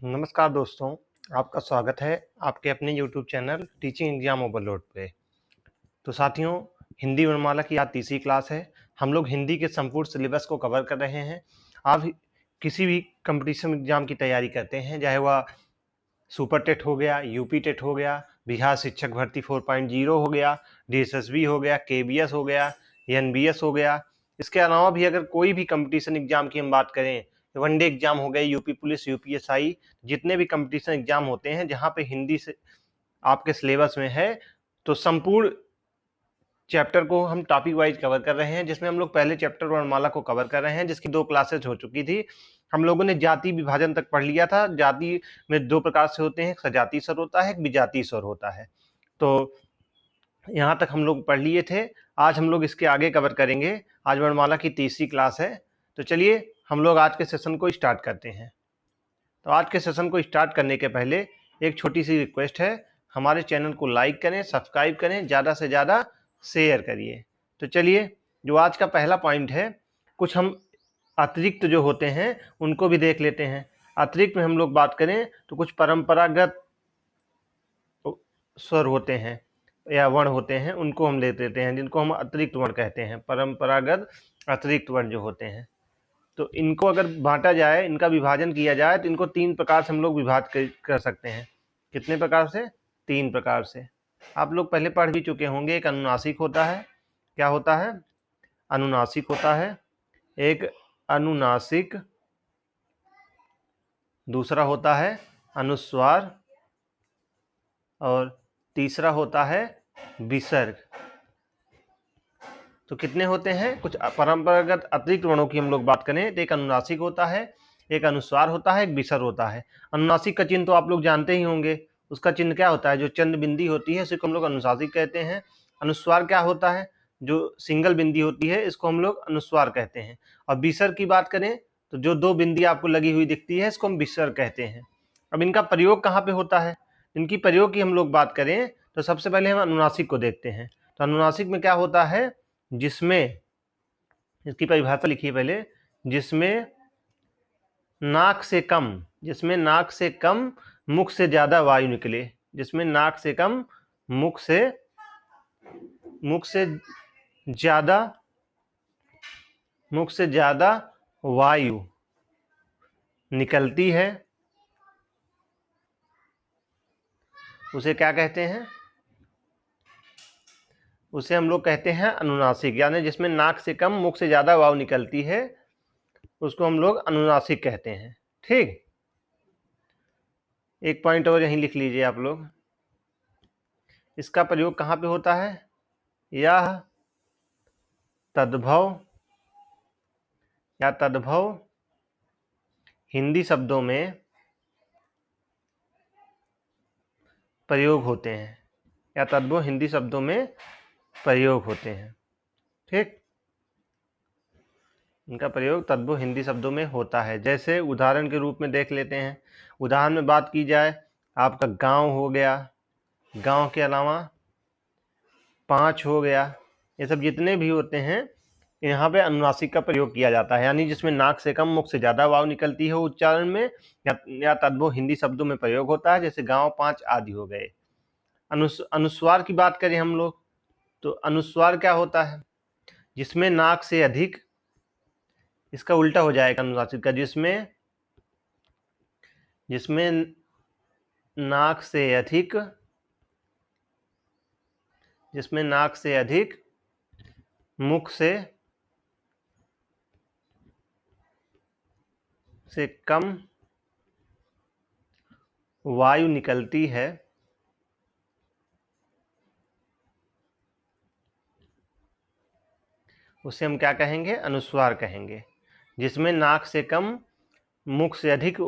नमस्कार दोस्तों, आपका स्वागत है आपके अपने YouTube channel teaching exam overload पे। तो साथियों, हिंदी वर्णमाला की आज तीसरी क्लास है। हम लोग हिंदी के संपूर्ण सिलेबस को कवर कर रहे हैं। आप किसी भी कंपटीशन एग्जाम की तैयारी करते हैं, चाहे वह सुपर टेट हो गया, यूपी टेट हो गया, बिहार शिक्षक भर्ती 4.0 हो गया, DSSB हो गया, KBS हो गया, NBS हो गया। इसके अलावा भी अगर कोई भी कंपटीशन एग्जाम की हम बात करें, वनडे एग्जाम हो गए, यूपी पुलिस, UPSI, जितने भी कंपटीशन एग्जाम होते हैं जहां पे हिंदी से आपके सिलेबस में है, तो संपूर्ण चैप्टर को हम टॉपिक वाइज कवर कर रहे हैं, जिसमें हम लोग पहले चैप्टर वर्णमाला को कवर कर रहे हैं, जिसकी 2 क्लासेज हो चुकी थी। हम लोगों ने जाति विभाजन तक पढ़ लिया था। जाति में 2 प्रकार से होते हैं, एक सजातीय स्वर होता है, एक विजातीय स्वर होता है। तो यहाँ तक हम लोग पढ़ लिए थे। आज हम लोग इसके आगे कवर करेंगे। आज वर्णमाला की तीसरी क्लास है। तो चलिए हम लोग आज के सेशन को स्टार्ट करते हैं। तो आज के सेशन को स्टार्ट करने के पहले एक छोटी सी रिक्वेस्ट है, हमारे चैनल को लाइक करें, सब्सक्राइब करें, ज़्यादा से ज़्यादा शेयर करिए। तो चलिए, जो आज का पहला पॉइंट है, कुछ हम अतिरिक्त जो होते हैं उनको भी देख लेते हैं। अतिरिक्त में हम लोग बात करें तो कुछ परंपरागत स्वर होते हैं या वर्ण होते हैं, उनको हम ले लेते हैं, जिनको हम अतिरिक्त वर्ण कहते हैं। परंपरागत अतिरिक्त वर्ण जो होते हैं, तो इनको अगर बांटा जाए, इनका विभाजन किया जाए, तो इनको 3 प्रकार से हम लोग विभाजित कर सकते हैं। कितने प्रकार से? 3 प्रकार से। आप लोग पहले पढ़ भी चुके होंगे। एक अनुनासिक होता है। क्या होता है? अनुनासिक होता है। एक अनुनासिक, दूसरा होता है अनुस्वार, और तीसरा होता है विसर्ग। तो कितने होते हैं? कुछ परंपरागत अतिरिक्त वर्णों की हम लोग बात करें तो एक अनुनासिक होता है, एक अनुस्वार होता है, एक विसर्ग होता है। अनुनासिक का चिन्ह तो आप लोग जानते ही होंगे। उसका चिन्ह क्या होता है? जो चंद्र बिंदी होती है, इसको हम लोग अनुनासिक कहते हैं। अनुस्वार क्या होता है? जो सिंगल बिंदी होती है, इसको हम लोग अनुस्वार कहते हैं। और विसर्ग की बात करें तो जो 2 बिंदी आपको लगी हुई दिखती है, इसको हम विसर्ग कहते हैं। अब इनका प्रयोग कहाँ पे होता है? इनकी प्रयोग की हम लोग बात करें तो सबसे पहले हम अनुनासिक को देखते हैं। तो अनुनासिक में क्या होता है? जिसमें, इसकी परिभाषा लिखिए पहले, जिसमें नाक से कम, जिसमें नाक से कम मुख से ज्यादा वायु निकले। जिसमें नाक से कम मुख से ज्यादा वायु निकलती है, उसे क्या कहते हैं? उसे हम लोग कहते हैं अनुनासिक। यानी जिसमें नाक से कम मुख से ज्यादा वायु निकलती है, उसको हम लोग अनुनासिक कहते हैं। ठीक, एक पॉइंट और यहीं लिख लीजिए आप लोग। इसका प्रयोग कहाँ पे होता है? यह तद्भव या तद्भव हिंदी शब्दों में प्रयोग होते हैं, या तद्भव हिंदी शब्दों में प्रयोग होते हैं। ठीक, इनका प्रयोग तद्भव हिंदी शब्दों में होता है। जैसे उदाहरण के रूप में देख लेते हैं। उदाहरण में बात की जाए, आपका गांव हो गया, गांव के अलावा पाँच हो गया, ये सब जितने भी होते हैं, यहाँ पे अनुनासिक का प्रयोग किया जाता है। यानी जिसमें नाक से कम मुख से ज्यादा वाव निकलती है उच्चारण में, या तद्भव हिंदी शब्दों में प्रयोग होता है। जैसे गांव, पाँच आदि हो गए। अनुस्वार की बात करें हम लोग, तो अनुस्वार क्या होता है? जिसमें नाक से अधिक, इसका उल्टा हो जाएगा अनुनासिक का, जिसमें नाक से अधिक, जिसमें नाक से अधिक मुख से कम वायु निकलती है, उसे हम क्या कहेंगे? अनुस्वार कहेंगे। जिसमें नाक से कम मुख से अधिक,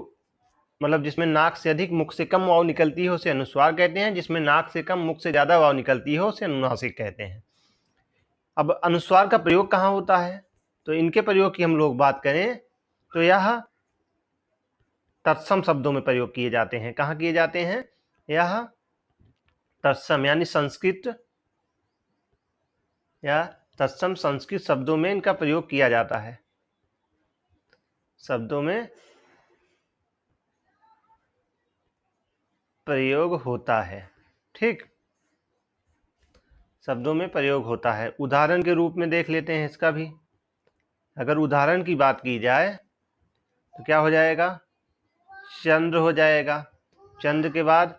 मतलब जिसमें नाक से अधिक मुख से कम वायु निकलती है, उसे अनुस्वार कहते हैं। जिसमें नाक से कम मुख से ज्यादा वायु निकलती है, उसे अनुनासिक कहते हैं। अब अनुस्वार का प्रयोग कहाँ होता है? तो इनके प्रयोग की हम लोग बात करें तो यह तत्सम शब्दों में प्रयोग किए जाते हैं। कहाँ किए जाते हैं? यह तत्सम यानी संस्कृत या तत्सम संस्कृत शब्दों में इनका प्रयोग किया जाता है। शब्दों में प्रयोग होता है। ठीक, शब्दों में प्रयोग होता है। उदाहरण के रूप में देख लेते हैं इसका भी। अगर उदाहरण की बात की जाए तो क्या हो जाएगा, चंद्र हो जाएगा, चंद्र के बाद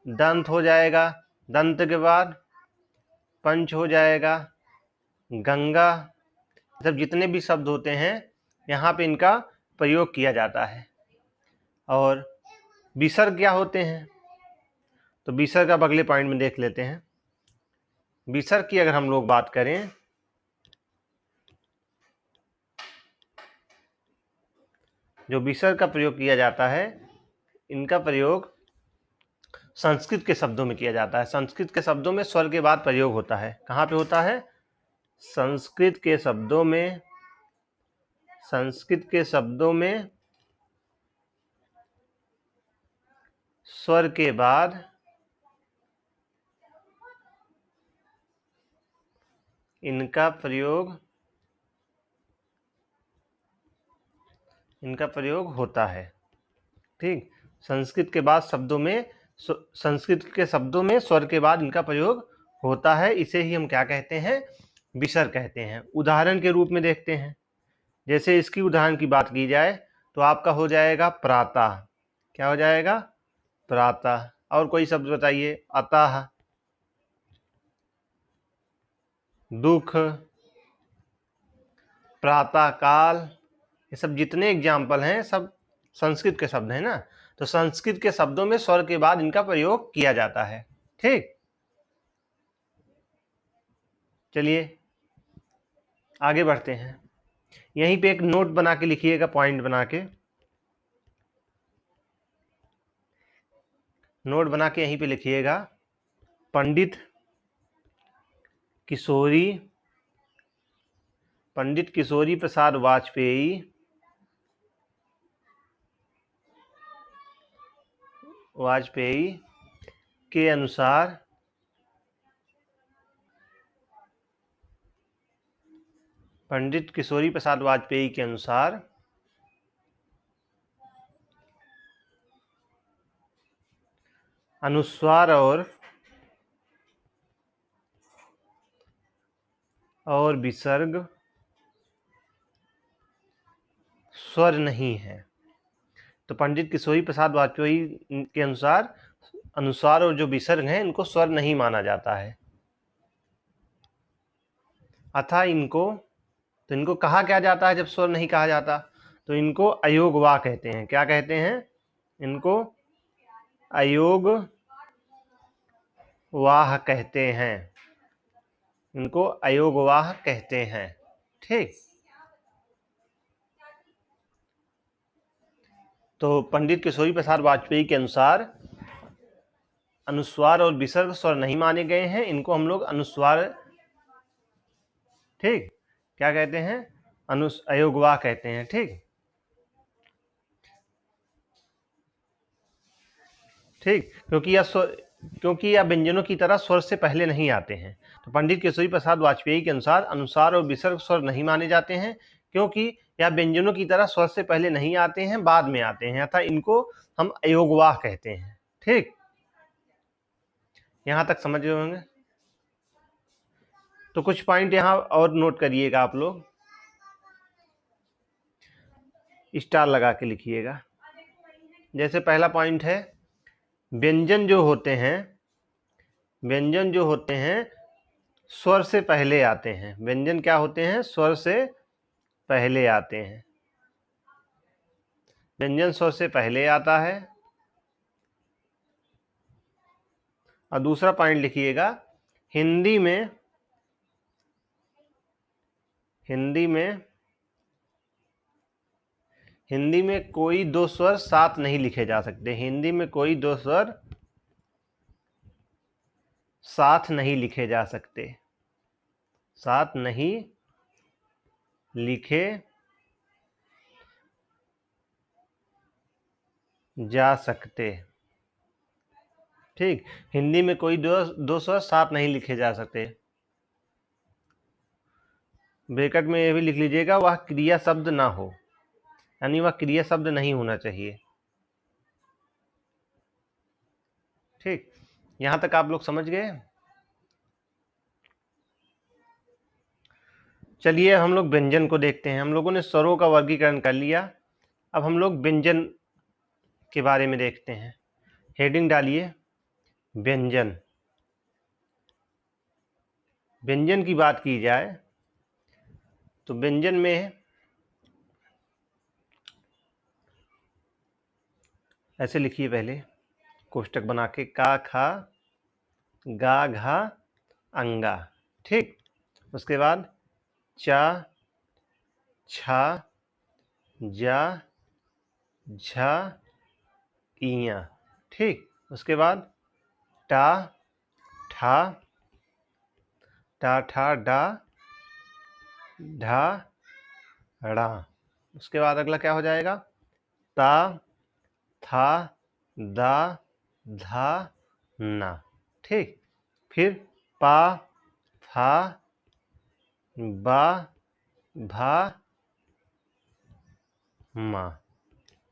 दंत हो जाएगा, दंत के बाद पंच हो जाएगा, गंगा। सब जितने भी शब्द होते हैं यहाँ पे इनका प्रयोग किया जाता है। और विसर्ग क्या होते हैं, तो विसर्ग अब अगले पॉइंट में देख लेते हैं। विसर्ग की अगर हम लोग बात करें, जो विसर्ग का प्रयोग किया जाता है, इनका प्रयोग संस्कृत के शब्दों में किया जाता है। संस्कृत के शब्दों में स्वर के बाद प्रयोग होता है। कहाँ पे होता है, संस्कृत के शब्दों में, संस्कृत के शब्दों में स्वर के बाद इनका प्रयोग होता है। ठीक, संस्कृत के बाद शब्दों में, संस्कृत के शब्दों में स्वर के बाद इनका प्रयोग होता है। इसे ही हम क्या कहते हैं, विसर्ग कहते हैं। उदाहरण के रूप में देखते हैं। जैसे इसकी उदाहरण की बात की जाए तो आपका हो जाएगा प्रातः। क्या हो जाएगा, प्रातः। और कोई शब्द बताइए, अतः, दुख, प्रातः काल। ये सब जितने एग्जाम्पल हैं सब संस्कृत के शब्द हैं ना, तो संस्कृत के शब्दों में स्वर के बाद इनका प्रयोग किया जाता है। ठीक, चलिए आगे बढ़ते हैं। यहीं पे एक नोट बना के लिखिएगा, पॉइंट बना के, नोट बना के यहीं पे लिखिएगा, पंडित किशोरी प्रसाद वाजपेयी के अनुसार पंडित किशोरी प्रसाद वाजपेयी के अनुसार अनुस्वार और विसर्ग स्वर नहीं है। तो पंडित किशोरी प्रसाद वाजपेयी के अनुसार अनुस्वार और जो विसर्ग हैं इनको स्वर नहीं माना जाता है। अतः इनको कहा क्या जाता है जब स्वर नहीं कहा जाता, तो इनको अयोगवाह कहते हैं। क्या कहते हैं, इनको अयोगवाह कहते हैं, इनको अयोगवाह कहते हैं। ठीक, तो पंडित किशोरी प्रसाद वाजपेयी के अनुसार अनुस्वार और विसर्ग स्वर नहीं माने गए हैं, इनको हम लोग अनुस्वार, ठीक, क्या कहते हैं, अयोगवाह कहते हैं। ठीक, ठीक, क्योंकि यह व्यंजनों की तरह स्वर से पहले नहीं आते हैं। तो पंडित केशरी प्रसाद वाजपेयी के अनुसार अनुस्वार और विसर्ग स्वर नहीं माने जाते हैं, क्योंकि यह व्यंजनों की तरह स्वर से पहले नहीं आते हैं, बाद में आते हैं, अतः इनको हम अयोगवाह कहते हैं। ठीक, यहां तक समझ रहे होंगे। तो कुछ पॉइंट यहां और नोट करिएगा आप लोग, स्टार लगा के लिखिएगा। जैसे पहला पॉइंट है, व्यंजन जो होते हैं स्वर से पहले आते हैं। व्यंजन क्या होते हैं, स्वर से पहले आते हैं। व्यंजन स्वर से पहले आता है। और दूसरा पॉइंट लिखिएगा, हिंदी में कोई दो स्वर साथ नहीं लिखे जा सकते। हिंदी में कोई दो स्वर साथ नहीं लिखे जा सकते, साथ नहीं लिखे जा सकते। ठीक, हिंदी में कोई दो स्वर साथ नहीं लिखे जा सकते। ब्रैकेट में ये भी लिख लीजिएगा, वह क्रिया शब्द ना हो, यानी वह क्रिया शब्द नहीं होना चाहिए। ठीक, यहां तक आप लोग समझ गए। चलिए हम लोग व्यंजन को देखते हैं। हम लोगों ने स्वरों का वर्गीकरण कर लिया, अब हम लोग व्यंजन के बारे में देखते हैं। हेडिंग डालिए व्यंजन। व्यंजन की बात की जाए तो व्यंजन में ऐसे लिखिए, पहले कोष्टक बना के, का खा गा घा अंगा। ठीक, उसके बाद चा छा जा झा इया। ठीक, उसके बाद टा ठा टा ठा डा ढा ड़ा। उसके बाद अगला क्या हो जाएगा, ता था दा धा ना। ठीक, फिर पा फा बा भा मा।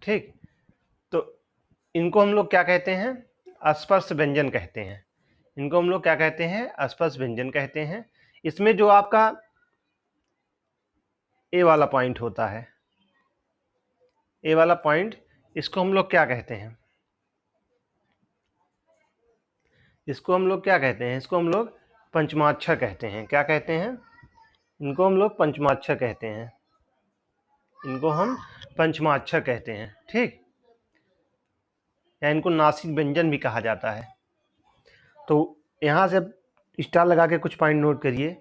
ठीक, तो इनको हम लोग क्या कहते हैं, अस्पर्श व्यंजन कहते हैं। इनको हम लोग क्या कहते हैं, अस्पर्श व्यंजन कहते हैं। इसमें जो आपका ए वाला पॉइंट होता है, ए वाला पॉइंट, इसको हम लोग क्या कहते हैं, इसको हम लोग क्या कहते हैं, इसको हम लोग पंचमाक्षर कहते हैं। क्या कहते हैं, इनको हम लोग पंचमाक्षर कहते हैं। इनको हम पंचमाक्षर कहते हैं। ठीक, या इनको नासिक व्यंजन भी कहा जाता है। तो यहां से स्टार लगा के कुछ पॉइंट नोट करिए।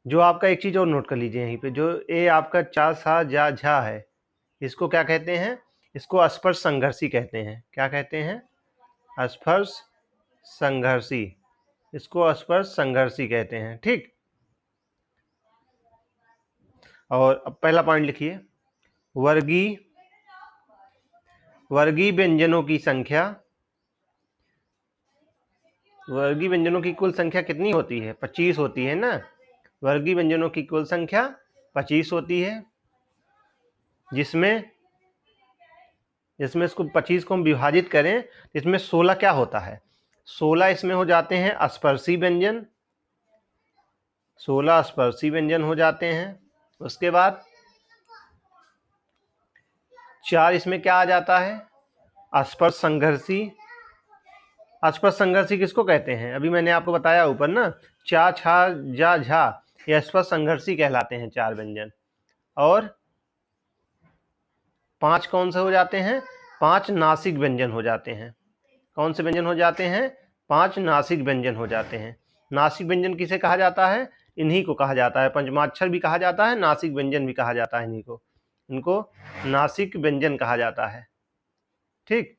जो आपका एक चीज और नोट कर लीजिए यहीं पे, जो ए आपका चा सा जा झा है, इसको क्या कहते हैं, इसको स्पर्श संघर्षी कहते हैं। क्या कहते हैं, स्पर्श संघर्षी। इसको स्पर्श संघर्षी कहते हैं। ठीक, और अब पहला पॉइंट लिखिए, वर्गीय व्यंजनों की संख्या, वर्गीय व्यंजनों की कुल संख्या कितनी होती है, 25 होती है ना। वर्गीय व्यंजनों की कुल संख्या 25 होती है, जिसमें इसको 25 को हम विभाजित करें, इसमें 16 क्या होता है, 16 इसमें हो जाते हैं स्पर्शी व्यंजन, 16 स्पर्शी व्यंजन हो जाते हैं। उसके बाद 4 इसमें क्या आ जाता है, स्पर्श संघर्षी। स्पर्श संघर्षी किसको कहते हैं, अभी मैंने आपको बताया ऊपर ना, चा छा जा झा, ये स्पर्श संघर्षी कहलाते हैं 4 व्यंजन। और 5 कौन से हो जाते हैं, 5 नासिक व्यंजन हो जाते हैं। कौन से व्यंजन हो जाते हैं, 5 नासिक व्यंजन हो जाते हैं। नासिक व्यंजन किसे कहा जाता है, इन्हीं को कहा जाता है, पंचमाक्षर भी कहा जाता है, नासिक व्यंजन भी कहा जाता है इन्हीं को, इनको नासिक व्यंजन कहा जाता है। ठीक,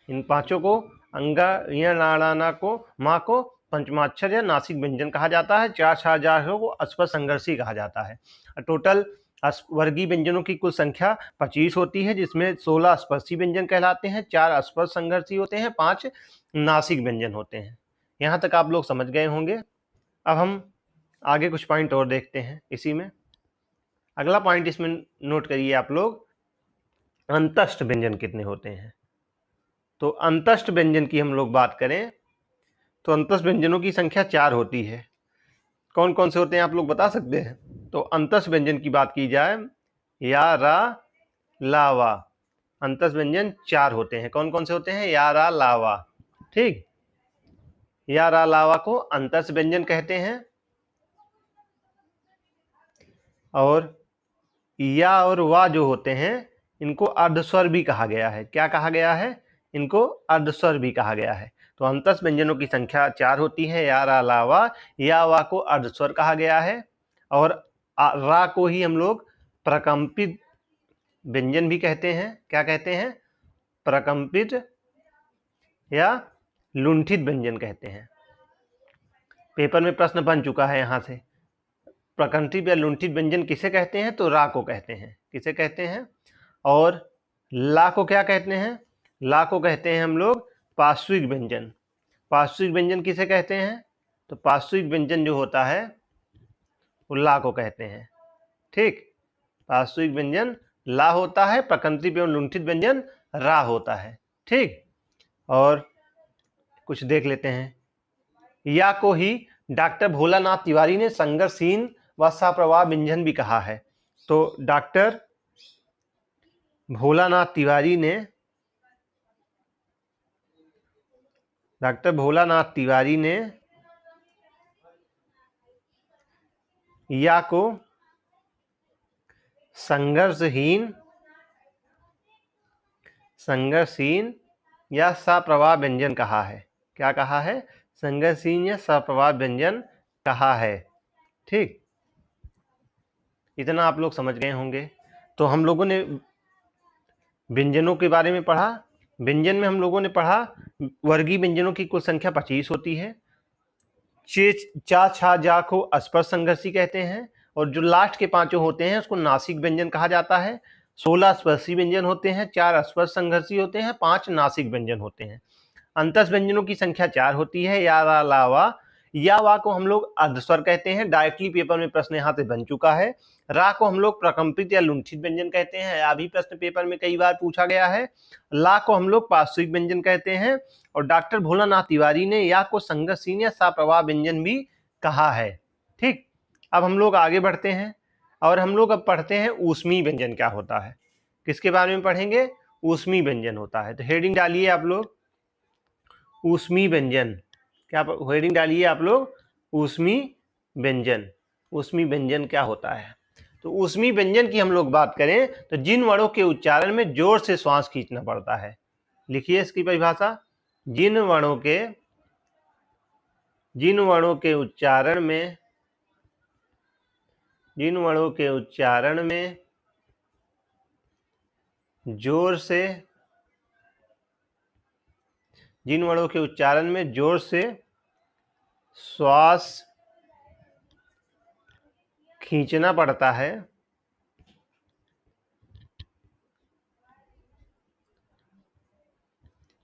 इन पांचों को अंगा या लाड़ाना को माँ को पंचमाक्षर या नासिक व्यंजन कहा जाता है। 4 छा जा को स्पर्श संघर्षी कहा जाता है। टोटल वर्गीय व्यंजनों की कुल संख्या 25 होती है, जिसमें 16 स्पर्शी व्यंजन कहलाते हैं, 4 स्पर्श संघर्षी होते हैं, 5 नासिक व्यंजन होते हैं। यहाँ तक आप लोग समझ गए होंगे। अब हम आगे कुछ पॉइंट और देखते हैं इसी में। अगला पॉइंट इसमें नोट करिए आप लोग, अंतस्थ व्यंजन कितने होते हैं। तो अंतस्थ व्यंजन की हम लोग बात करें तो अंतस्थ व्यंजनों की संख्या 4 होती है। कौन कौन से होते हैं आप लोग बता सकते हैं। तो अंतस्थ व्यंजन की बात की जाए, या रा ला वा, अंतस्थ व्यंजन 4 होते हैं। कौन कौन से होते हैं, या रा ला वा। ठीक, या रा ला वा को अंतस्थ व्यंजन कहते हैं। और या और वा जो होते हैं, इनको अर्धस्वर भी कहा गया है। क्या कहा गया है, इनको अर्धस्वर भी कहा गया है। तो अंतस्थ व्यंजनों की संख्या 4 होती है, या रा ला वा। या वा को अर्धस्वर कहा गया है, और रा को ही हम लोग प्रकंपित व्यंजन भी कहते हैं। क्या कहते हैं, प्रकंपित या लुंठित व्यंजन कहते हैं। पेपर में प्रश्न बन चुका है यहां से, प्रकंपित या लुंठित व्यंजन किसे कहते हैं, तो रा को कहते हैं। किसे कहते हैं, और ला को क्या कहते हैं, ला को कहते हैं हम लोग पार्श्विक व्यंजन। पार्श्विक व्यंजन किसे कहते हैं, तो पार्श्विक व्यंजन जो होता है वो ला को कहते हैं। ठीक, पार्श्विक व्यंजन ला होता है, प्रकंपित एवं लुंठित व्यंजन रा होता है। ठीक, और कुछ देख लेते हैं। या को ही डॉक्टर भोलानाथ तिवारी ने संघर्षहीन व सप्रवाह व्यंजन भी कहा है। तो डॉक्टर भोलानाथ तिवारी ने या को संघर्षहीन या सप्रवाह व्यंजन कहा है। क्या कहा है? संघर्षहीन या सप्रवाह व्यंजन कहा है। ठीक, इतना आप लोग समझ गए होंगे। तो हम लोगों ने व्यंजनों के बारे में पढ़ा। व्यंजन में हम लोगों ने पढ़ा वर्गीय व्यंजनों की कुल संख्या 25 होती है। चे, चा, छा, जा को अस्पर्श संघर्षी कहते हैं, और जो लास्ट के पांचों होते हैं उसको नासिक व्यंजन कहा जाता है। 16 स्पर्शी व्यंजन होते हैं, 4 अस्पर्श संघर्षी होते हैं, 5 नासिक व्यंजन होते हैं। अंतस व्यंजनों की संख्या 4 होती है। या, रा, ला, वा। या, वा को हम लोग अर्धस्वर कहते हैं, डायरेक्टली पेपर में प्रश्न यहाँ से बन चुका है। रा को हम लोग प्रकंपित या लुंठित व्यंजन कहते हैं, अभी प्रश्न पेपर में कई बार पूछा गया है। ला को हम लोग पार्श्विक व्यंजन कहते हैं, और डॉक्टर भोलानाथ तिवारी ने या को संघर्षहीन या सप्रवाह व्यंजन भी कहा है। ठीक, अब हम लोग आगे बढ़ते हैं और हम लोग अब पढ़ते हैं ऊष्मीय व्यंजन क्या होता है। किसके बारे में पढ़ेंगे? ऊष्मीय व्यंजन होता है। तो हेडिंग डालिए आप लोग ऊष्मीय व्यंजन। क्या हेडिंग डालिए आप लोग? ऊष्मीय व्यंजन। ऊष्मीय व्यंजन क्या होता है? तो ऊष्मीय व्यंजन की हम लोग बात करें तो जिन वर्णों के उच्चारण में जोर से श्वास खींचना पड़ता है। लिखिए इसकी परिभाषा। जिन वर्णों के उच्चारण में जोर से श्वास खींचना पड़ता है,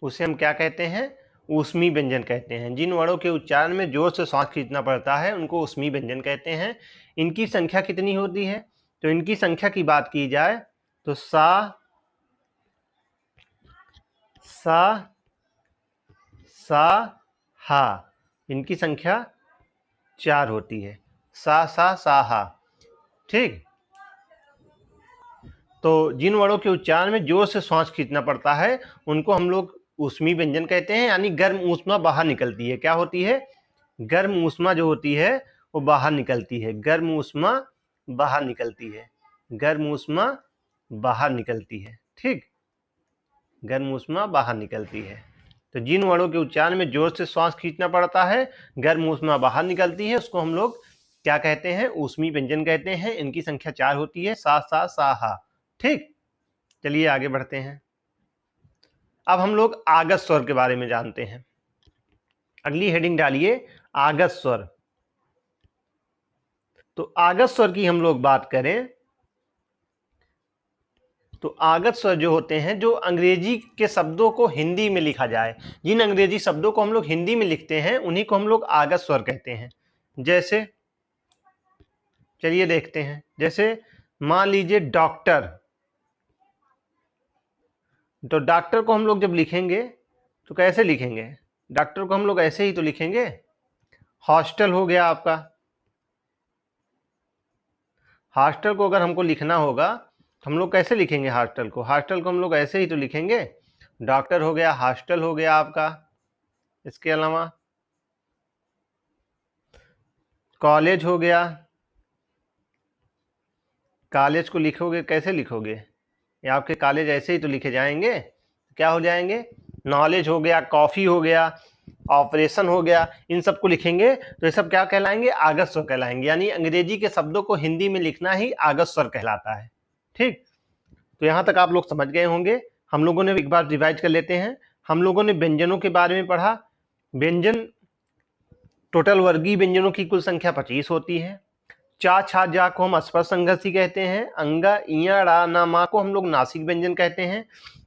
उसे हम क्या कहते हैं? ऊष्मीय व्यंजन कहते हैं। जिन वर्णों के उच्चारण में जोर से श्वास खींचना पड़ता है उनको ऊष्मीय व्यंजन कहते हैं। इनकी संख्या कितनी होती है? तो इनकी संख्या की बात की जाए तो सा, हा, इनकी संख्या 4 होती है। सा, हा। ठीक, तो जिन वर्णों के उच्चारण में जोर से श्वास खींचना पड़ता है उनको हम लोग ऊष्मीय व्यंजन कहते हैं, यानी गर्म ऊष्मा बाहर निकलती है। क्या होती है? गर्म ऊष्मा जो होती है वो बाहर निकलती है। गर्म ऊष्मा बाहर निकलती है। ठीक, गर्म ऊष्मा बाहर निकलती है। तो जिन वर्णों के उच्चारण में जोर से श्वास खींचना पड़ता है, गर्म ऊष्मा बाहर निकलती है, उसको हम लोग क्या कहते हैं? ऊष्मीय व्यंजन कहते हैं। इनकी संख्या 4 होती है। सा, हा। ठीक, चलिए आगे बढ़ते हैं। अब हम लोग आगत स्वर के बारे में जानते हैं। अगली हेडिंग डालिए आगत स्वर। तो आगत स्वर की हम लोग बात करें तो आगत स्वर जो होते हैं, जो अंग्रेजी के शब्दों को हिंदी में लिखा जाए, जिन अंग्रेजी शब्दों को हम लोग हिंदी में लिखते हैं उन्हीं को हम लोग आगत स्वर कहते हैं। जैसे चलिए देखते हैं, जैसे मान लीजिए डॉक्टर। तो डॉक्टर को हम लोग जब लिखेंगे तो कैसे लिखेंगे? डॉक्टर को हम लोग ऐसे ही तो लिखेंगे। हॉस्टल हो गया आपका। हॉस्टल को अगर हमको लिखना होगा तो हम लोग कैसे लिखेंगे हॉस्टल को? हॉस्टल को हम लोग ऐसे ही तो लिखेंगे। डॉक्टर हो गया, हॉस्टल हो गया आपका। इसके अलावा कॉलेज हो गया। कॉलेज को लिखोगे कैसे लिखोगे? या आपके कॉलेज ऐसे ही तो लिखे जाएंगे। क्या हो जाएंगे? नॉलेज हो गया, कॉफी हो गया, ऑपरेशन हो गया, इन सबको लिखेंगे तो ये सब क्या कहलाएंगे? आगत स्वर कहलाएंगे। यानी अंग्रेजी के शब्दों को हिंदी में लिखना ही आगत स्वर कहलाता है। ठीक, तो यहां तक आप लोग समझ गए होंगे। हम लोगों ने एक बार रिवाइज कर लेते हैं। हम लोगों ने व्यंजनों के बारे में पढ़ा। व्यंजन टोटल वर्गीय व्यंजनों की कुल संख्या 25 होती है। चा, छा, जा को हम अस्पर्श संघर्षी कहते हैं। अंगा, इया, रा, ना, मा को हम लोग नासिक व्यंजन कहते हैं।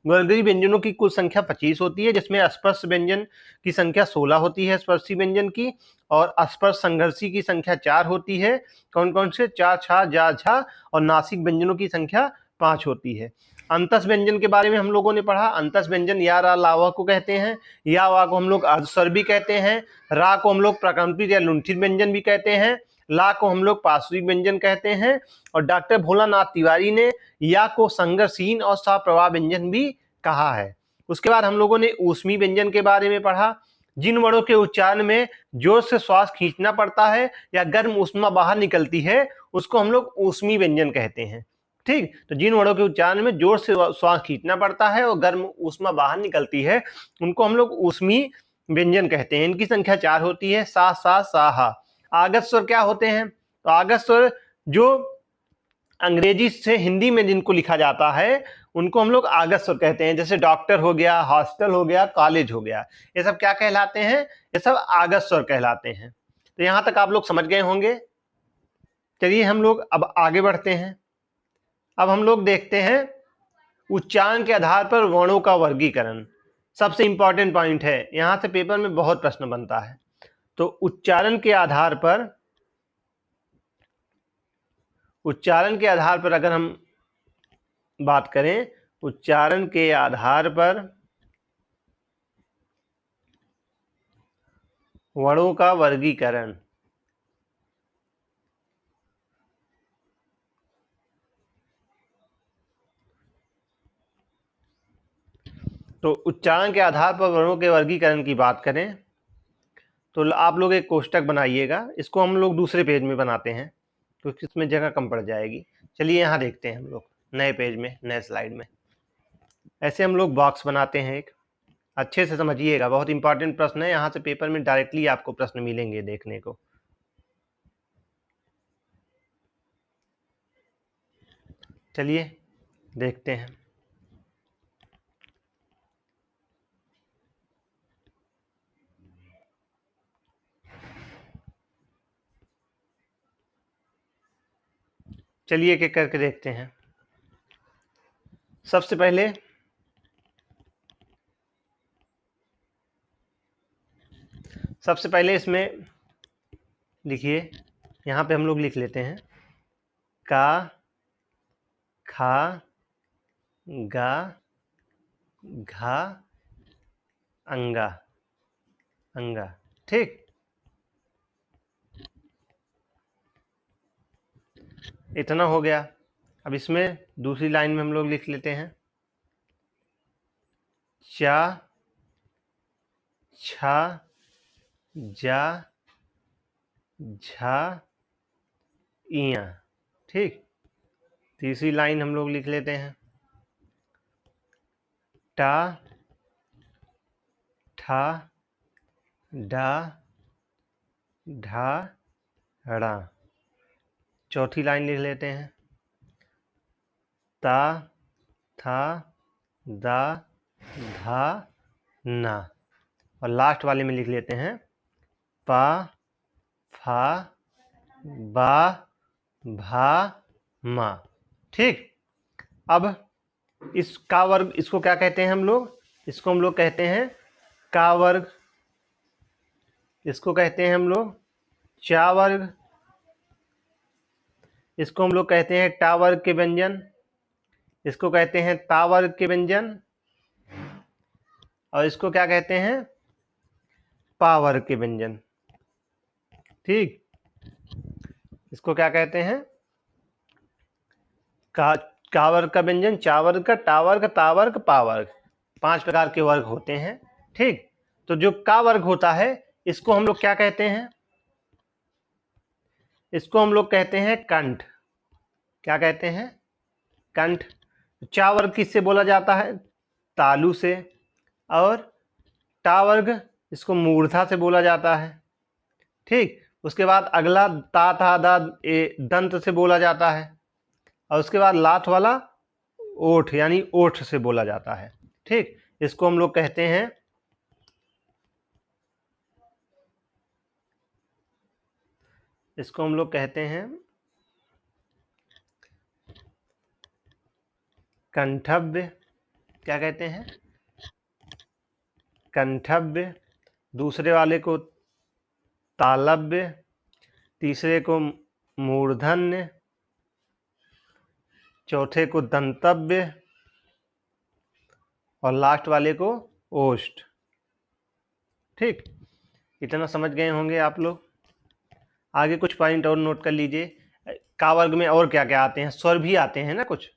वर्गीय व्यंजनों की कुल संख्या 25 होती है, जिसमें अस्पर्श व्यंजन की संख्या 16 होती है स्पर्शी व्यंजन की, और अस्पर्श संघर्षी की संख्या 4 होती है। कौन कौन से? चा, छा, जा, झा, और नासिक व्यंजनों की संख्या 5 होती है। अंतस व्यंजन के बारे में हम लोगों ने पढ़ा। अंतस व्यंजन या रा लावा को कहते हैं, या वा को हम लोग अर्धस्वर भी कहते हैं, रा को हम लोग प्राकंपित या लुंठित व्यंजन भी कहते हैं, ला को हम लोग पार्श्विक व्यंजन कहते हैं, और डॉक्टर भोलानाथ तिवारी ने या को संघर्षहीन और सप्रवाह व्यंजन भी कहा है। उसके बाद हम लोगों ने ऊष्मी व्यंजन के बारे में पढ़ा। जिन वर्णों के उच्चारण में जोर से श्वास खींचना पड़ता है या गर्म ऊष्मा बाहर निकलती है उसको हम लोग ऊष्मी व्यंजन कहते हैं। ठीक, तो जिन वर्णों के उच्चारण में जोर से श्वास खींचना पड़ता है और गर्म ऊष्मा बाहर निकलती है उनको हम लोग ऊष्मी व्यंजन कहते हैं। इनकी संख्या 4 होती है, सा सा सा हा। आगत स्वर क्या होते हैं? तो आगत स्वर जो अंग्रेजी से हिंदी में जिनको लिखा जाता है उनको हम लोग आगत स्वर कहते हैं। जैसे डॉक्टर हो गया, हॉस्टल हो गया, कॉलेज हो गया, ये सब क्या कहलाते हैं? ये सब आगत स्वर कहलाते हैं। तो यहां तक आप लोग समझ गए होंगे। चलिए हम लोग अब आगे बढ़ते हैं। अब हम लोग देखते हैं उच्चारण के आधार पर वर्णों का वर्गीकरण। सबसे इंपॉर्टेंट पॉइंट है, यहां से पेपर में बहुत प्रश्न बनता है। तो उच्चारण के आधार पर अगर हम बात करें, उच्चारण के आधार पर वर्णों का वर्गीकरण। तो उच्चारण के आधार पर वर्णों के वर्गीकरण की बात करें तो आप लोग एक कोष्टक बनाइएगा। इसको हम लोग दूसरे पेज में बनाते हैं तो इसमें जगह कम पड़ जाएगी। चलिए यहाँ देखते हैं हम लोग नए पेज में, नए स्लाइड में। ऐसे हम लोग बॉक्स बनाते हैं एक। अच्छे से समझिएगा, बहुत इंपॉर्टेंट प्रश्न है। यहाँ से पेपर में डायरेक्टली आपको प्रश्न मिलेंगे देखने को। चलिए देखते हैं। चलिए एक एक करके देखते हैं। सबसे पहले इसमें लिखिए, यहाँ पे हम लोग लिख लेते हैं का, खा, गा, घा, अंगा, अंगा। ठीक, इतना हो गया। अब इसमें दूसरी लाइन में हम लोग लिख लेते हैं चा, छा, जा, झा, इया। ठीक, तीसरी लाइन हम लोग लिख लेते हैं टा, ठा, डा, ढा, ड़ा। चौथी लाइन लिख लेते हैं ता, था, दा, धा, ना। और लास्ट वाले में लिख लेते हैं पा, फा, बा, भा, मा। ठीक, अब इस का वर्ग, इसको क्या कहते हैं हम लोग? इसको हम लोग कहते हैं का वर्ग। इसको कहते हैं हम लोग चा वर्ग। इसको हम लोग कहते हैं टा वर्ग के व्यंजन। इसको कहते हैं ता वर्ग के व्यंजन। और इसको क्या कहते हैं? पा वर्ग के व्यंजन। ठीक, इसको क्या कहते हैं? का वर्ग का व्यंजन, चा वर्ग का, टा वर्ग, ता वर्ग, पा वर्ग। 5 प्रकार के वर्ग होते हैं। ठीक, तो जो का वर्ग होता है इसको हम लोग क्या कहते हैं? इसको हम लोग कहते हैं कंठ। क्या कहते हैं? कंठ। चा वर्ग किससे बोला जाता है? तालु से। और टा वर्ग इसको मूर्धा से बोला जाता है। ठीक, उसके बाद अगला ता था दा दंत से बोला जाता है। और उसके बाद लात वाला ओठ यानी ओठ से बोला जाता है। ठीक, इसको हम लोग कहते हैं कंठव्य। क्या कहते हैं? कंठव्य। दूसरे वाले को तालव्य, तीसरे को मूर्धन्य, चौथे को दंतव्य, और लास्ट वाले को ओष्ठ। ठीक, इतना समझ गए होंगे आप लोग। आगे कुछ पॉइंट और नोट कर लीजिए। का वर्ग में और क्या क्या आते हैं, स्वर भी आते हैं ना कुछ।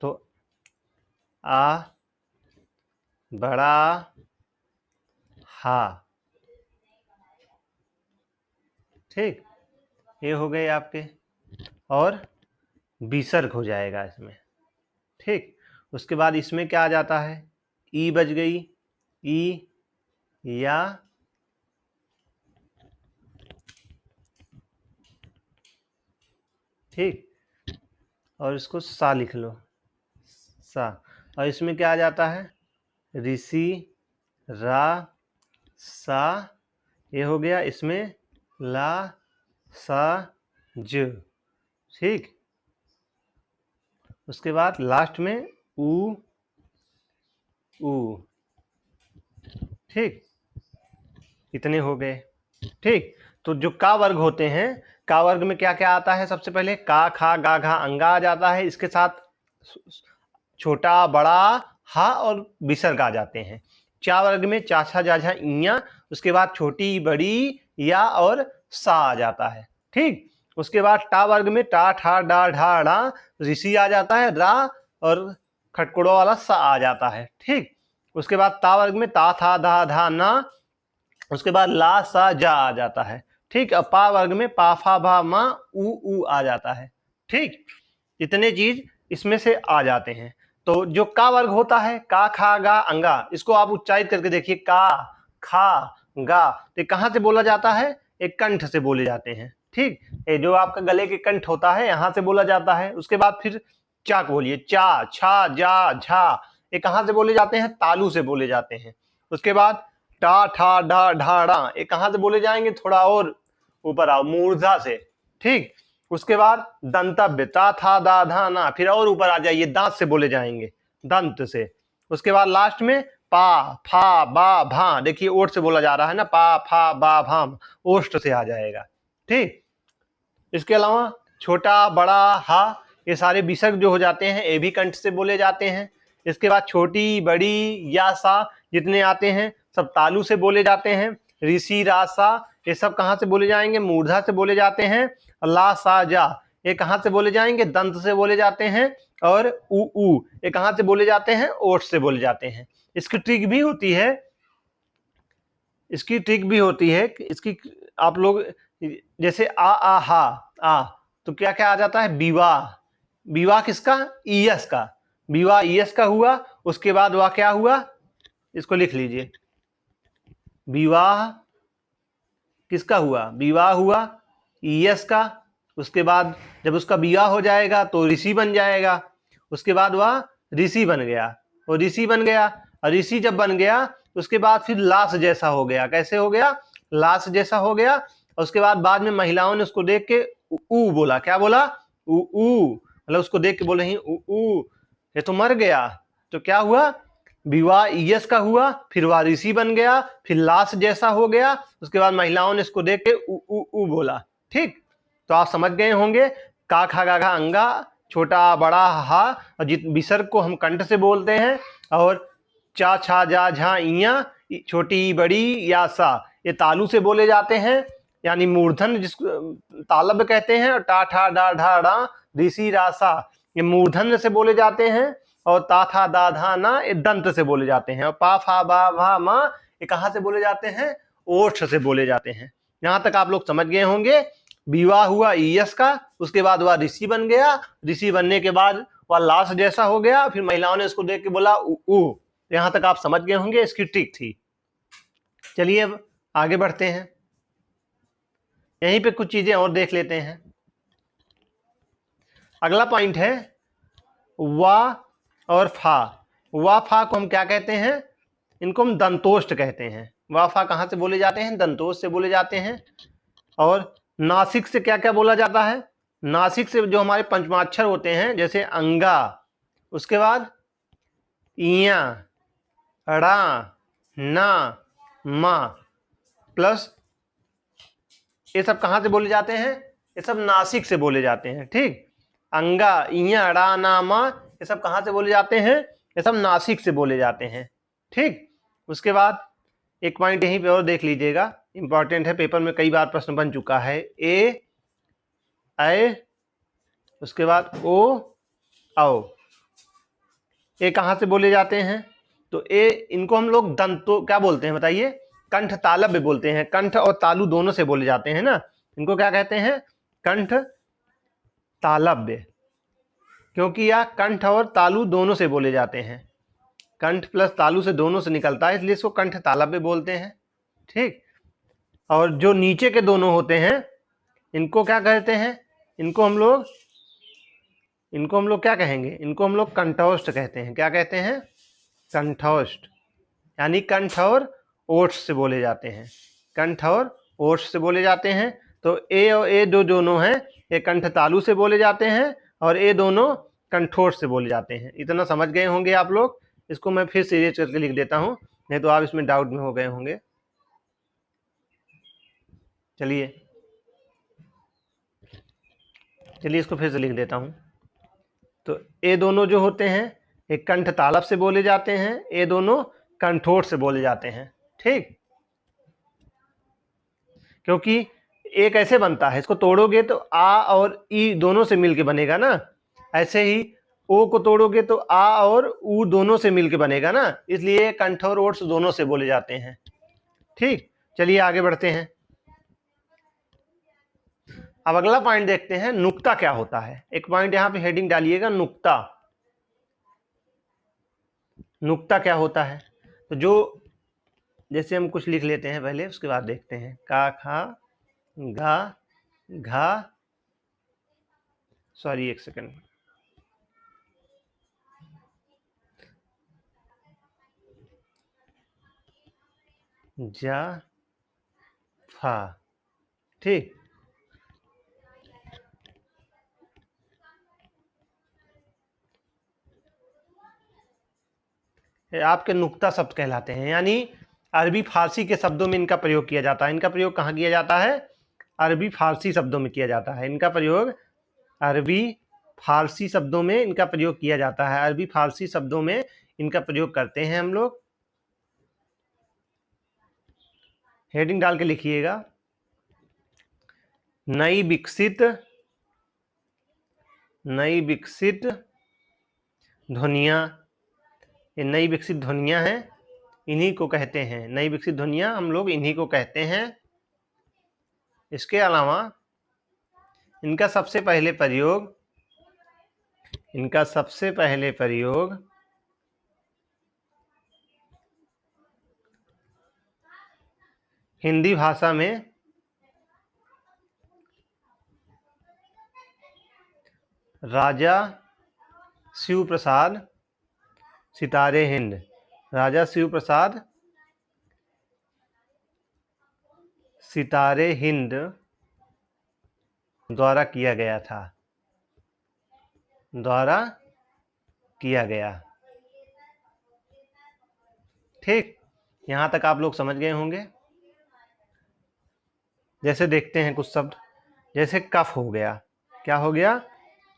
तो आ, बड़ा, हा। ठीक, ये हो गए आपके। और विसर्ग हो जाएगा इसमें। ठीक, उसके बाद इसमें क्या आ जाता है, ई बच गई, ई या ठीक, और इसको सा लिख लो, सा। और इसमें क्या आ जाता है, ऋषि, रा, सा, ये हो गया। इसमें ला, सा, ज। ठीक, उसके बाद लास्ट में ऊ, ऊ। ठीक, इतने हो गए। ठीक, तो जो का वर्ग होते हैं, का वर्ग में क्या क्या आता है, सबसे पहले का, खा, गा, घा, अंगा आ जाता है। इसके साथ छोटा, बड़ा, हा और विसर्ग आ जाते हैं। चा वर्ग में चा, छा, जा, झा, इया। उसके बाद छोटी, बड़ी, या और सा आ जाता है। ठीक, उसके बाद टा वर्ग में टा, ठा, डा, ढा, डा, ऋषि आ जाता है, रा और खटकुड़ो वाला सा आ जाता है। ठीक, उसके बाद ता वर्ग में ता, था, धा, धा, ना। उसके बाद ला, सा, जा आ जाता है। ठीक, अब पा वर्ग में पा, फा, भा, मा, ऊ आ जाता है। ठीक, इतने चीज इसमें से आ जाते हैं। तो जो का वर्ग होता है, का, खा, गा, अंगा, इसको आप उच्चारित करके देखिए, का, खा, गा। तो कहां से बोला जाता है, एक कंठ से बोले जाते हैं। ठीक, ये जो आपका गले के कंठ होता है, यहां से बोला जाता है। उसके बाद फिर चा को बोलिए, चा, छा, जा, झा, ये कहां से बोले जाते हैं, तालु से बोले जाते हैं। उसके बाद टा, ठा, डा, ढा, डा, ये कहां से बोले जाएंगे, थोड़ा और ऊपर आओ, मूर्धा से। ठीक, उसके बाद दंतव्य, ता, था, दा, धा, ना, फिर और ऊपर आ जाइए, दांत से बोले जाएंगे, दंत से। उसके बाद लास्ट में पा, फा, बा, भा, देखिए ओठ से बोला जा रहा है ना, पा, फा, बा, भाम, ओष्ठ से आ जाएगा। ठीक, इसके अलावा छोटा, बड़ा, हा, ये सारे विसर्ग जो हो जाते हैं, ये भी कंठ से बोले जाते हैं। इसके बाद छोटी, बड़ी, या, सा, जितने आते हैं सब तालु से बोले जाते हैं। ऋषि, रासा, ये सब कहां से बोले जाएंगे, मूर्धा से बोले जाते हैं। ला, सा, जा, ये कहां से बोले जाएंगे, दंत से बोले जाते हैं। और ऊ, ये कहां से बोले जाते हैं, ओठ से बोले जाते हैं। इसकी ट्रिक भी होती है, इसकी आप लोग जैसे आ, हा, आ, तो क्या क्या आ जाता है, विवाह। विवाह किसका, ईयस का, विवाह ईयस का हुआ। उसके बाद वह क्या हुआ, इसको लिख लीजिए, विवाह किसका हुआ, विवाह हुआ ईयस का। उसके बाद जब उसका विवाह हो जाएगा तो ऋषि बन जाएगा। उसके बाद वह ऋषि बन गया, और ऋषि बन गया, और ऋषि जब बन गया उसके बाद फिर लाश जैसा हो गया। कैसे हो गया, लाश जैसा हो गया। उसके बाद में महिलाओं ने उसको देख के ऊ बोला, क्या बोला, ऊ, मतलब उसको देख के बोले ही ऊ, ये तो मर गया। तो क्या हुआ, विवाह ईयस का हुआ, फिर वह ऋषि बन गया, फिर लाश जैसा हो गया। उसके बाद महिलाओं ने इसको देख के ऊ बोला। ठीक, तो आप समझ गए होंगे, का, खा, गा, घा, अंगा, छोटा, बड़ा, हा, और विसर्ग को हम कंठ से बोलते हैं। और चा, छा, जा, झा, इया, छोटी, बड़ी, या, सा, ये तालु से बोले जाते हैं, यानी मूर्धन जिसको तालब कहते हैं। और टा, ठा, डा, ढा, डा, ऋषि, रासा, ये मूर्धन से बोले जाते हैं। और ता, था, दा, धा, ना, ये दंत से बोले जाते हैं। और पा, फा, बा, भा, मा, ये कहां से बोले जाते हैं, ओष्ठ से बोले जाते हैं। यहां तक आप लोग समझ गए होंगे। विवाह हुआ ईयस का, उसके बाद वह ऋषि बन गया, ऋषि बनने के बाद वह लाश जैसा हो गया, फिर महिलाओं ने उसको देख के बोला ऊ। यहां तक आप समझ गए होंगे, इसकी ट्रिक थी। चलिए अब आगे बढ़ते हैं, यहीं पे कुछ चीजें और देख लेते हैं। अगला पॉइंट है वा और फा। वा, फा को हम क्या कहते हैं, इनको हम दंतोष्ठ कहते हैं। वा, फा कहां से बोले जाते हैं, दंतोष्ठ से बोले जाते हैं। और नासिक से क्या क्या बोला जाता है, नासिक से जो हमारे पंचमाक्षर होते हैं, जैसे अंगा, उसके बाद इया, ड़ा, ना, मा, प्लस ये सब कहां से बोले जाते हैं, ये सब नासिक से बोले जाते हैं। ठीक, अंगा, इया, ड़ा, ना, मा, ये सब कहां से बोले जाते हैं, ये सब नासिक से बोले जाते हैं। ठीक। उसके बाद एक पॉइंट यहीं पे और देख लीजिएगा, इंपॉर्टेंट है, पेपर में कई बार प्रश्न बन चुका है। ए ऐ, उसके बाद ओ आओ, ये कहाँ से बोले जाते हैं? तो ए, इनको हम लोग दंतो क्या बोलते हैं बताइए? कंठ तालव्य बोलते हैं। कंठ और तालु दोनों से बोले जाते हैं ना, इनको क्या कहते हैं? कंठ तालव्य, क्योंकि यह कंठ और तालु दोनों से बोले जाते हैं। कंठ प्लस तालु से दोनों से निकलता है, इसलिए इसको कंठ तालव्य बोलते हैं। ठीक। और जो नीचे के दोनों होते हैं इनको क्या कहते हैं? इनको हम लोग क्या कहेंगे? इनको हम लोग कंठोष्ठ कहते हैं। क्या कहते हैं? कंठोष्ठ, यानी कंठ और ओष्ठ से बोले जाते हैं। कंठ और ओष्ठ से बोले जाते हैं। तो ए और ए जो दोनों हैं ये कंठ तालु से बोले जाते हैं और ए दोनों कंठोष्ठ से बोले जाते हैं। इतना समझ गए होंगे आप लोग। इसको मैं फिर सीरियस करके लिख देता हूं, नहीं तो आप इसमें डाउट में हो गए होंगे। चलिए इसको फिर से लिख देता हूं। तो ये दोनों जो होते हैं एक कंठ तालव से बोले जाते हैं, ये दोनों कंठोष्ठ से बोले जाते हैं। ठीक। क्योंकि एक ऐसे बनता है, इसको तोड़ोगे तो आ और ई दोनों से मिलके बनेगा ना, ऐसे ही ओ को तोड़ोगे तो आ और ऊ दोनों से मिलके बनेगा ना, इसलिए कंठ और ओष्ठ दोनों से बोले जाते हैं। ठीक। चलिए आगे बढ़ते हैं। अब अगला पॉइंट देखते हैं, नुक्ता क्या होता है। एक पॉइंट यहां पे हेडिंग डालिएगा, नुक्ता। नुक्ता क्या होता है? तो जो जैसे हम कुछ लिख लेते हैं पहले, उसके बाद देखते हैं। का खा घा घा, सॉरी एक सेकंड, जा फा। ठीक। आपके नुक्ता शब्द कहलाते हैं, यानी अरबी फारसी के शब्दों में इनका प्रयोग किया जाता है। इनका प्रयोग कहाँ किया जाता है? अरबी फारसी शब्दों में किया जाता है। इनका प्रयोग अरबी फारसी शब्दों में इनका प्रयोग किया जाता है। अरबी फारसी शब्दों में इनका प्रयोग करते हैं हम लोग। हेडिंग डाल के लिखिएगा, नई विकसित ध्वनियाँ। ये नई विकसित ध्वनियाँ हैं, इन्हीं को कहते हैं। नई विकसित ध्वनियाँ हम लोग इन्हीं को कहते हैं। इसके अलावा इनका सबसे पहले प्रयोग हिंदी भाषा में राजा शिव प्रसाद सितारे हिंद, राजा शिव प्रसाद सितारे हिंद द्वारा किया गया। ठीक। यहां तक आप लोग समझ गए होंगे। जैसे देखते हैं कुछ शब्द, जैसे कफ हो गया। क्या हो गया?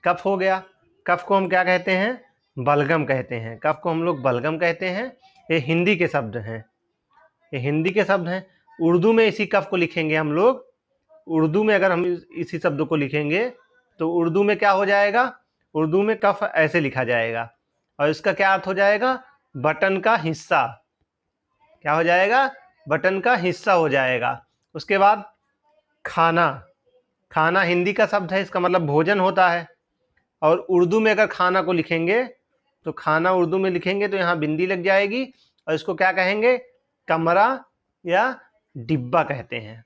कफ हो गया। कफ को हम क्या कहते हैं? बलगम कहते हैं। कफ को हम लोग बलगम कहते हैं। ये हिंदी के शब्द हैं, उर्दू में इसी कफ को लिखेंगे हम लोग। उर्दू में अगर हम इसी शब्द को लिखेंगे तो उर्दू में क्या हो जाएगा? उर्दू में कफ ऐसे लिखा जाएगा और इसका क्या अर्थ हो जाएगा? बटन का हिस्सा। क्या हो जाएगा? बटन का हिस्सा हो जाएगा। उसके बाद खाना। खाना हिंदी का शब्द है, इसका मतलब भोजन होता है। और उर्दू में अगर खाना को लिखेंगे तो खाना उर्दू में लिखेंगे तो यहाँ बिंदी लग जाएगी और इसको क्या कहेंगे? कमरा या डिब्बा कहते हैं।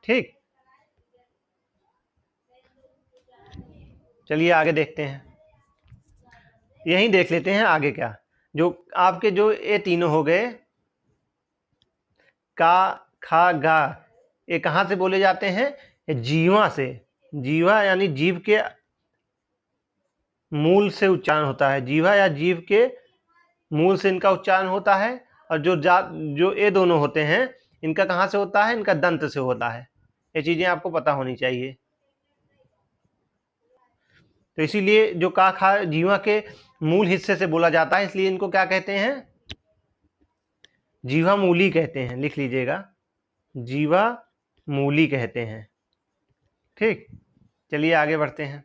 ठीक। चलिए आगे देखते हैं। यहीं देख लेते हैं आगे क्या। जो आपके जो ये तीनों हो गए, का खा गा, ये कहाँ से बोले जाते हैं? जीवा से। जीवा यानी जीव के मूल से उच्चारण होता है। जीवा या जीव के मूल से इनका उच्चारण होता है। और जो ये दोनों होते हैं इनका कहाँ से होता है? इनका दंत से होता है। ये चीजें आपको पता होनी चाहिए। तो इसीलिए जो का खा जीवा के मूल हिस्से से बोला जाता है, इसलिए इनको क्या कहते हैं? जीवा मूली कहते हैं, लिख लीजिएगा, जीवा मूली कहते हैं। ठीक, चलिए आगे बढ़ते हैं।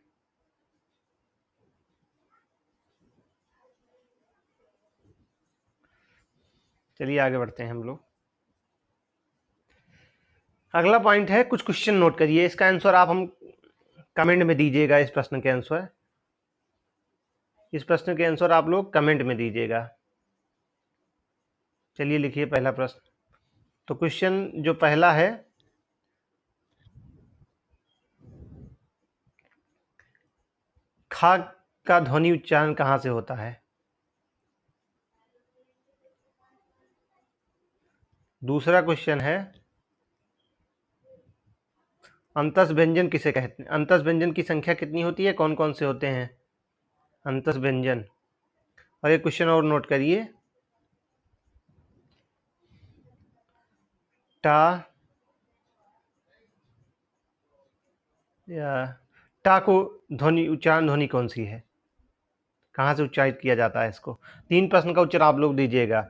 चलिए आगे बढ़ते हैं हम लोग। अगला पॉइंट है, कुछ क्वेश्चन नोट करिए, इसका आंसर आप हम कमेंट में दीजिएगा। इस प्रश्न के आंसर, इस प्रश्न के आंसर आप लोग कमेंट में दीजिएगा। चलिए लिखिए पहला प्रश्न। तो क्वेश्चन जो पहला है, खा का ध्वनि उच्चारण कहां से होता है? दूसरा क्वेश्चन है, अंतस व्यंजन किसे कहते हैं? अंतस व्यंजन की संख्या कितनी होती है, कौन कौन से होते हैं अंतस व्यंजन? और एक क्वेश्चन और नोट करिए, टा या टा को ध्वनि उच्चारण ध्वनि कौन सी है, कहाँ से उच्चारित किया जाता है इसको? 3 प्रश्न का उत्तर आप लोग दीजिएगा।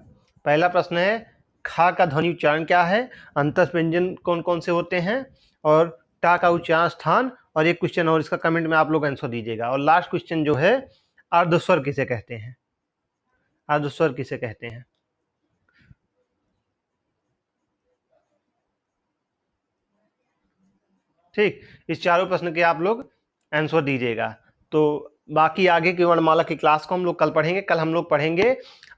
पहला प्रश्न है, खा का ध्वनि उच्चारण क्या है, अंतस व्यंजन कौन कौन से होते हैं, और टा का उच्चारण स्थान, और एक क्वेश्चन और इसका कमेंट में आप लोग आंसर दीजिएगा। और लास्ट क्वेश्चन जो है, अर्धस्वर किसे कहते हैं? अर्धस्वर किसे कहते हैं? ठीक, इस चारों प्रश्न के आप लोग आंसर दीजिएगा। तो बाकी आगे की वर्णमाला की क्लास को हम लोग कल पढ़ेंगे। कल हम लोग पढ़ेंगे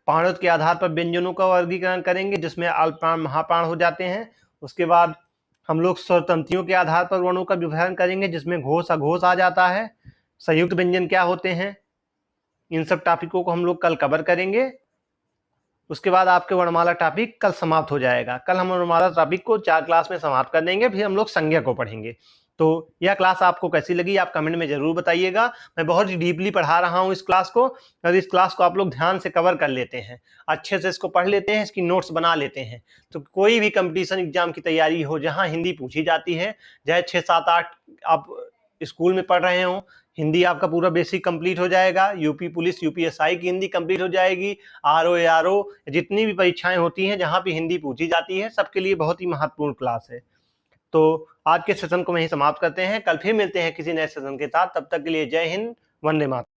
पाणित के आधार पर व्यंजनों का वर्गीकरण करेंगे, जिसमें अल्पप्राण महाप्राण हो जाते हैं। उसके बाद हम लोग स्वरतंत्रियों के आधार पर वर्णों का विभाजन करेंगे, जिसमें घोष अघोष आ जाता है। संयुक्त व्यंजन क्या होते हैं, इन सब टॉपिकों को हम लोग कल कवर करेंगे। उसके बाद आपके वर्णमाला टॉपिक कल समाप्त हो जाएगा। कल हम वर्णमाला टॉपिक को 4 क्लास में समाप्त कर देंगे, फिर हम लोग संज्ञा को पढ़ेंगे। तो यह क्लास आपको कैसी लगी आप कमेंट में जरूर बताइएगा। मैं बहुत ही डीपली पढ़ा रहा हूं इस क्लास को, और इस क्लास को आप लोग ध्यान से कवर कर लेते हैं, अच्छे से इसको पढ़ लेते हैं, इसकी नोट्स बना लेते हैं। तो कोई भी कंपटीशन एग्जाम की तैयारी हो, जहां हिंदी पूछी जाती है, चाहे 6, 7, 8 आप स्कूल में पढ़ रहे हो, हिंदी आपका पूरा बेसिक कंप्लीट हो जाएगा। यूपी पुलिस, यूपीएसआई की हिंदी कंप्लीट हो जाएगी। आरओ जितनी भी परीक्षाएं होती हैं जहां भी हिंदी पूछी जाती है, सबके लिए बहुत ही महत्वपूर्ण क्लास है। तो आज के सेशन को वहीं समाप्त करते हैं, कल फिर मिलते हैं किसी नए सेशन के साथ। तब तक के लिए जय हिंद, वंदे मातरम।